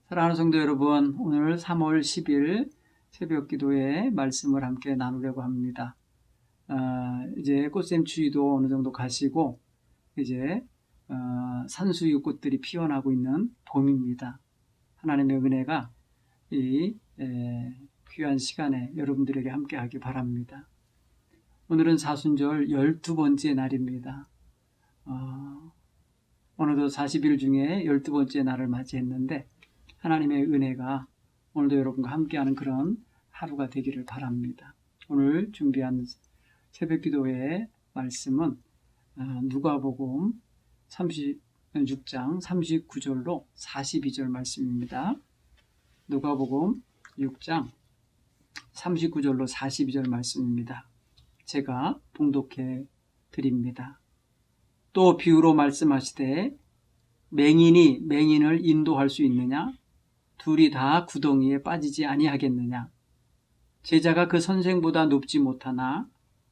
사랑하는 성도 여러분, 오늘 3월 10일 새벽 기도에 말씀을 함께 나누려고 합니다. 이제 꽃샘 추위도 어느 정도 가시고 이제 산수유 꽃들이 피어나고 있는 봄입니다. 하나님의 은혜가 이 귀한 시간에 여러분들에게 함께 하기 바랍니다. 오늘은 사순절 12번째 날입니다. 어느덧 40일 중에 12번째 날을 맞이했는데 하나님의 은혜가 오늘도 여러분과 함께하는 그런 하루가 되기를 바랍니다. 오늘 준비한 새벽기도의 말씀은 누가복음 36장 39절로 42절 말씀입니다. 누가복음 6장 39절로 42절 말씀입니다. 제가 봉독해 드립니다. 또 비유로 말씀하시되 맹인이 맹인을 인도할 수 있느냐? 둘이 다 구덩이에 빠지지 아니하겠느냐? 제자가 그 선생보다 높지 못하나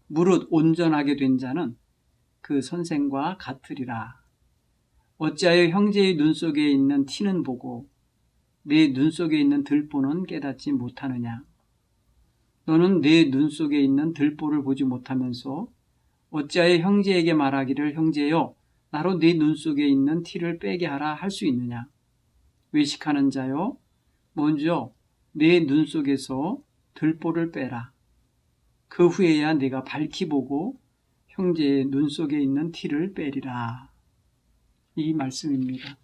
무릇 온전하게 된 자는 그 선생과 같으리라. 어찌하여 형제의 눈 속에 있는 티는 보고 내 눈 속에 있는 들보는 깨닫지 못하느냐? 너는 내 눈 속에 있는 들보를 보지 못하면서 어찌하여 형제에게 말하기를 형제여 나로 네 눈 속에 있는 티를 빼게 하라 할 수 있느냐? 외식하는 자여 먼저 내 눈 속에서 들보를 빼라. 그 후에야 네가 밝히 보고 형제의 눈 속에 있는 티를 빼리라. 이 말씀입니다.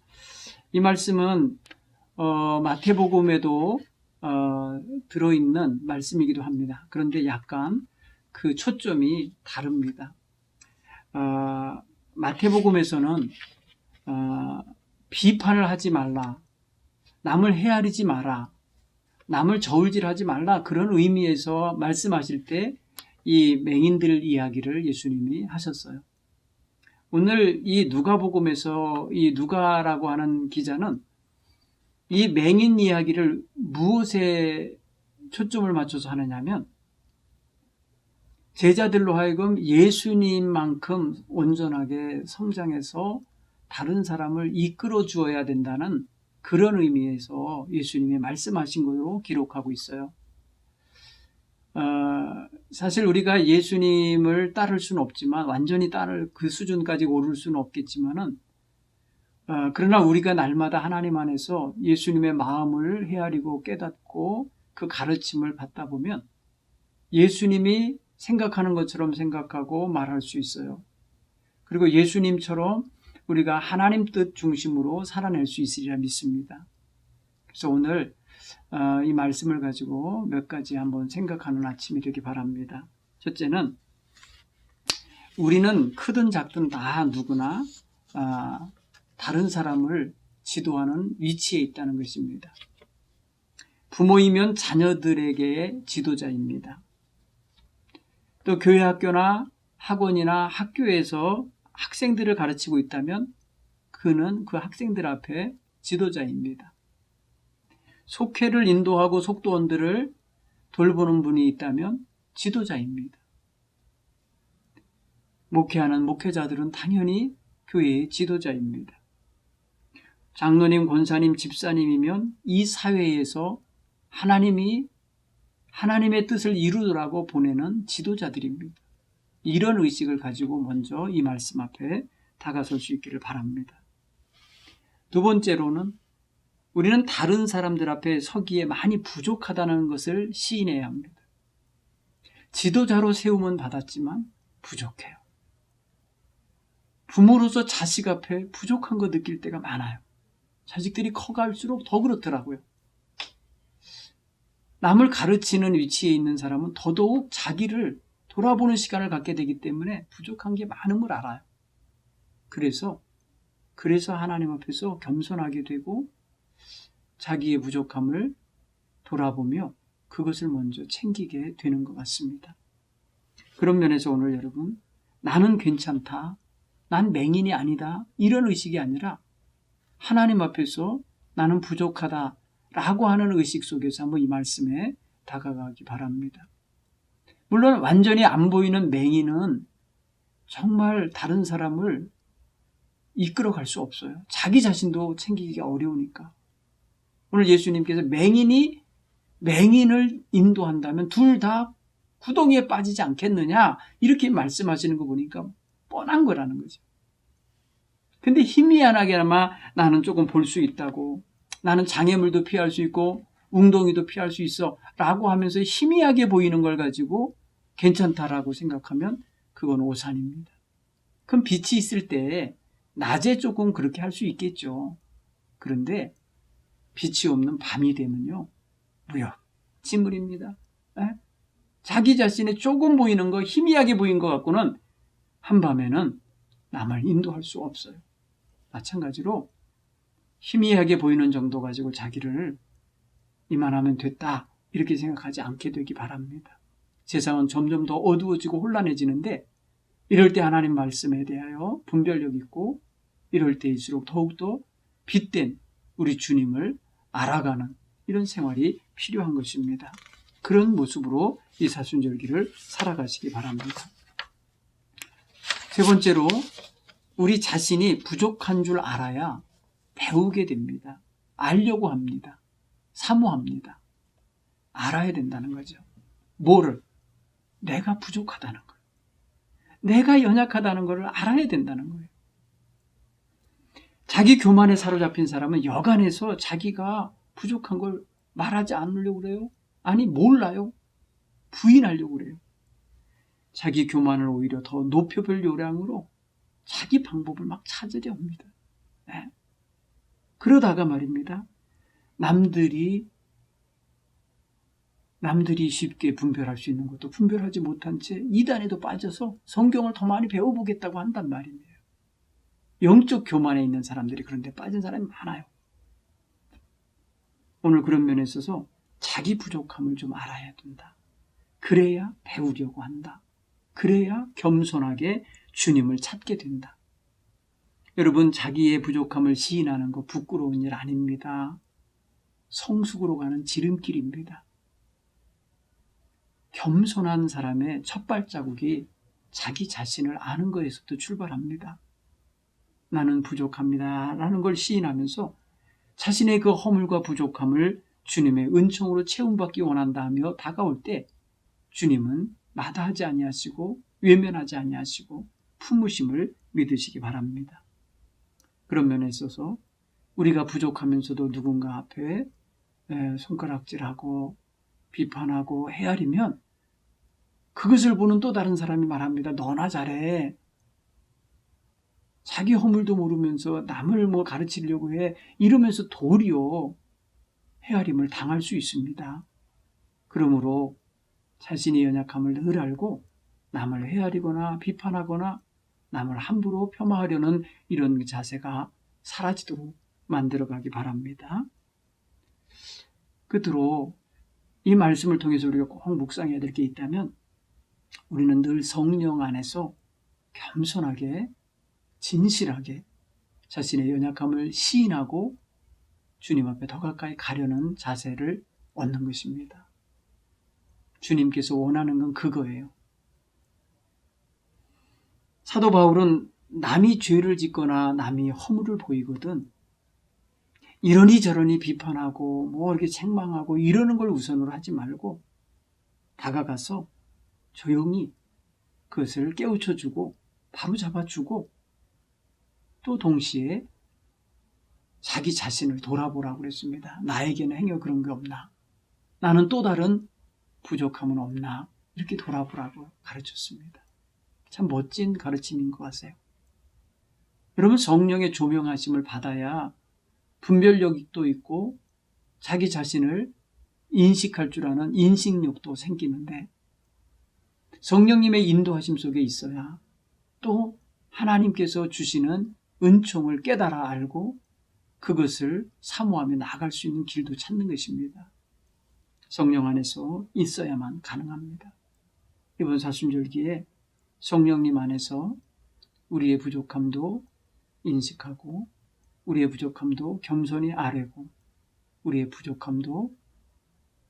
이 말씀은 마태복음에도 들어있는 말씀이기도 합니다. 그런데 약간 그 초점이 다릅니다. 마태복음에서는 비판을 하지 말라, 남을 헤아리지 마라, 남을 저울질하지 말라, 그런 의미에서 말씀하실 때 이 맹인들 이야기를 예수님이 하셨어요. 오늘 이 누가복음에서 이 누가라고 하는 기자는 이 맹인 이야기를 무엇에 초점을 맞춰서 하느냐면 제자들로 하여금 예수님만큼 온전하게 성장해서 다른 사람을 이끌어 주어야 된다는 그런 의미에서 예수님이 말씀하신 것으로 기록하고 있어요. 사실 우리가 예수님을 따를 수는 없지만 완전히 따를 그 수준까지 오를 수는 없겠지만은 그러나 우리가 날마다 하나님 안에서 예수님의 마음을 헤아리고 깨닫고 그 가르침을 받다 보면 예수님이 생각하는 것처럼 생각하고 말할 수 있어요. 그리고 예수님처럼 우리가 하나님 뜻 중심으로 살아낼 수 있으리라 믿습니다. 그래서 오늘 이 말씀을 가지고 몇 가지 한번 생각하는 아침이 되기 바랍니다. 첫째는 우리는 크든 작든 다 누구나 다른 사람을 지도하는 위치에 있다는 것입니다. 부모이면 자녀들에게의 지도자입니다. 또 교회 학교나 학원이나 학교에서 학생들을 가르치고 있다면 그는 그 학생들 앞에 지도자입니다. 속회를 인도하고 속도원들을 돌보는 분이 있다면 지도자입니다. 목회하는 목회자들은 당연히 교회의 지도자입니다. 장로님, 권사님, 집사님이면 이 사회에서 하나님의 뜻을 이루라고 보내는 지도자들입니다. 이런 의식을 가지고 먼저 이 말씀 앞에 다가설 수 있기를 바랍니다. 두 번째로는 우리는 다른 사람들 앞에 서기에 많이 부족하다는 것을 시인해야 합니다. 지도자로 세움은 받았지만 부족해요. 부모로서 자식 앞에 부족한 거 느낄 때가 많아요. 자식들이 커갈수록 더 그렇더라고요. 남을 가르치는 위치에 있는 사람은 더더욱 자기를 돌아보는 시간을 갖게 되기 때문에 부족한 게 많음을 알아요. 그래서 하나님 앞에서 겸손하게 되고 자기의 부족함을 돌아보며 그것을 먼저 챙기게 되는 것 같습니다. 그런 면에서 오늘 여러분, 나는 괜찮다, 난 맹인이 아니다, 이런 의식이 아니라 하나님 앞에서 나는 부족하다 라고 하는 의식 속에서 한번 이 말씀에 다가가기 바랍니다. 물론 완전히 안 보이는 맹인은 정말 다른 사람을 이끌어갈 수 없어요. 자기 자신도 챙기기가 어려우니까. 오늘 예수님께서 맹인을 인도한다면 둘 다 구덩이에 빠지지 않겠느냐 이렇게 말씀하시는 거 보니까 뻔한 거라는 거죠. 근데 희미하게나마 나는 조금 볼 수 있다고, 나는 장애물도 피할 수 있고 웅덩이도 피할 수 있어 라고 하면서 희미하게 보이는 걸 가지고 괜찮다라고 생각하면 그건 오산입니다. 그럼 빛이 있을 때 낮에 조금 그렇게 할 수 있겠죠. 그런데 빛이 없는 밤이 되면요, 무역, 찌물입니다. 자기 자신이 조금 보이는 거, 희미하게 보인 것 갖고는 한밤에는 남을 인도할 수 없어요. 마찬가지로 희미하게 보이는 정도 가지고 자기를 이만하면 됐다 이렇게 생각하지 않게 되기 바랍니다. 세상은 점점 더 어두워지고 혼란해지는데 이럴 때 하나님 말씀에 대하여 분별력 있고 이럴 때일수록 더욱더 빛된 우리 주님을 알아가는 이런 생활이 필요한 것입니다. 그런 모습으로 이 사순절기를 살아가시기 바랍니다. 세 번째로 우리 자신이 부족한 줄 알아야 배우게 됩니다. 알려고 합니다. 사모합니다. 알아야 된다는 거죠. 뭐를? 내가 부족하다는 거예요. 내가 연약하다는 것을 알아야 된다는 거예요. 자기 교만에 사로잡힌 사람은 여간해서 자기가 부족한 걸 말하지 않으려고 그래요. 아니 몰라요. 부인하려고 그래요. 자기 교만을 오히려 더 높여볼 요량으로 자기 방법을 막 찾으려 합니다. 네. 그러다가 말입니다. 남들이 쉽게 분별할 수 있는 것도 분별하지 못한 채 이단에도 빠져서 성경을 더 많이 배워보겠다고 한단 말이에요. 영적 교만에 있는 사람들이 그런데 빠진 사람이 많아요. 오늘 그런 면에 있어서 자기 부족함을 좀 알아야 된다. 그래야 배우려고 한다. 그래야 겸손하게 주님을 찾게 된다. 여러분, 자기의 부족함을 시인하는 거 부끄러운 일 아닙니다. 성숙으로 가는 지름길입니다. 겸손한 사람의 첫 발자국이 자기 자신을 아는 것에서부터 출발합니다. 나는 부족합니다 라는 걸 시인하면서 자신의 그 허물과 부족함을 주님의 은총으로 채움받기 원한다 하며 다가올 때 주님은 마다하지 아니하시고 외면하지 아니하시고 품으심을 믿으시기 바랍니다. 그런 면에 있어서 우리가 부족하면서도 누군가 앞에 손가락질하고 비판하고 헤아리면 그것을 보는 또 다른 사람이 말합니다. 너나 잘해. 자기 허물도 모르면서 남을 가르치려고 해. 이러면서 도리어 헤아림을 당할 수 있습니다. 그러므로 자신의 연약함을 늘 알고 남을 헤아리거나 비판하거나 남을 함부로 폄하하려는 이런 자세가 사라지도록 만들어가기 바랍니다. 끝으로 이 말씀을 통해서 우리가 꼭 묵상해야 될 게 있다면 우리는 늘 성령 안에서 겸손하게 진실하게 자신의 연약함을 시인하고 주님 앞에 더 가까이 가려는 자세를 얻는 것입니다. 주님께서 원하는 건 그거예요. 사도 바울은 남이 죄를 짓거나 남이 허물을 보이거든 이러니 저러니 비판하고 이렇게 책망하고 이러는 걸 우선으로 하지 말고 다가가서 조용히 그것을 깨우쳐주고 바로 잡아주고 또 동시에 자기 자신을 돌아보라고 그랬습니다. 나에게는 행여 그런 게 없나? 나는 또 다른 부족함은 없나? 이렇게 돌아보라고 가르쳤습니다. 참 멋진 가르침인 것 같아요. 여러분, 성령의 조명하심을 받아야 분별력도 있고 자기 자신을 인식할 줄 아는 인식력도 생기는데 성령님의 인도하심 속에 있어야 또 하나님께서 주시는 은총을 깨달아 알고 그것을 사모하며 나아갈 수 있는 길도 찾는 것입니다. 성령 안에서 있어야만 가능합니다. 이번 사순절기에 성령님 안에서 우리의 부족함도 인식하고 우리의 부족함도 겸손히 아뢰고 우리의 부족함도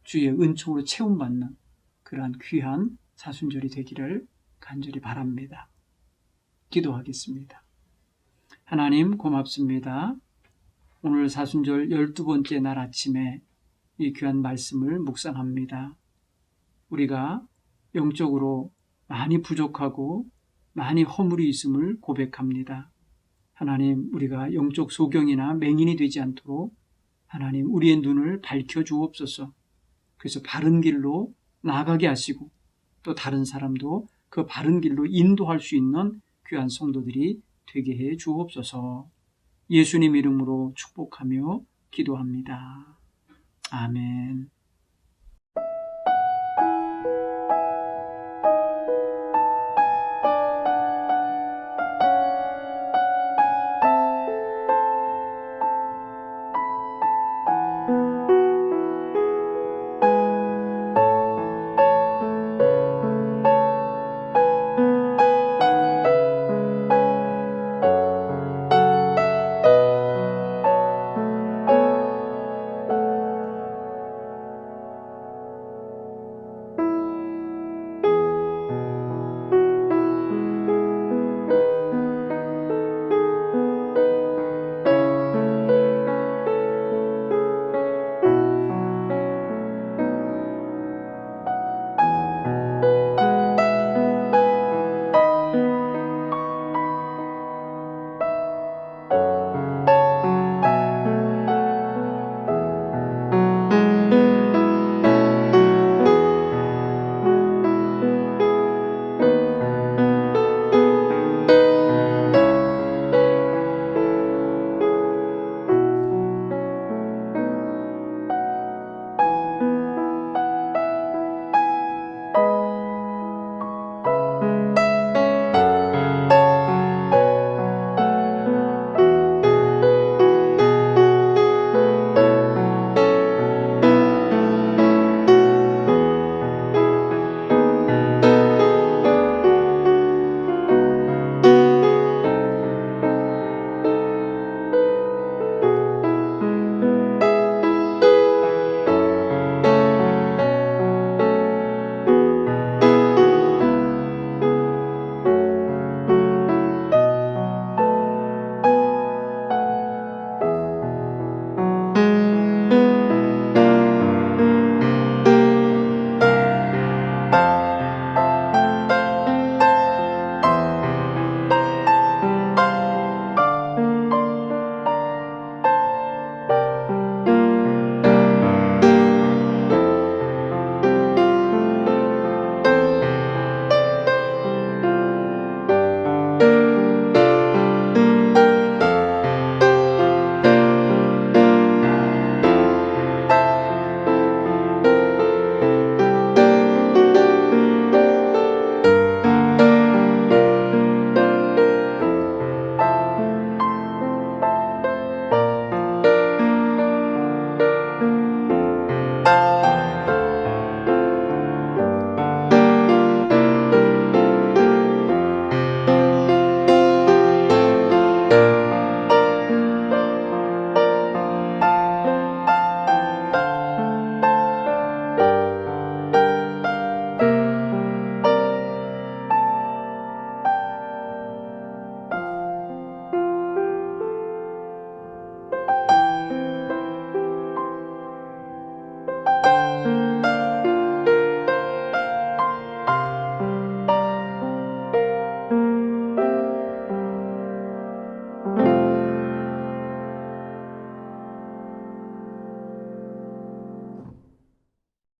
주의 은총으로 채움받는 그러한 귀한 사순절이 되기를 간절히 바랍니다. 기도하겠습니다. 하나님 고맙습니다. 오늘 사순절 12번째 날 아침에 이 귀한 말씀을 묵상합니다. 우리가 영적으로 많이 부족하고 많이 허물이 있음을 고백합니다. 하나님, 우리가 영적 소경이나 맹인이 되지 않도록 하나님 우리의 눈을 밝혀 주옵소서. 그래서 바른 길로 나아가게 하시고 또 다른 사람도 그 바른 길로 인도할 수 있는 귀한 성도들이 되게 해 주옵소서. 예수님 이름으로 축복하며 기도합니다. 아멘.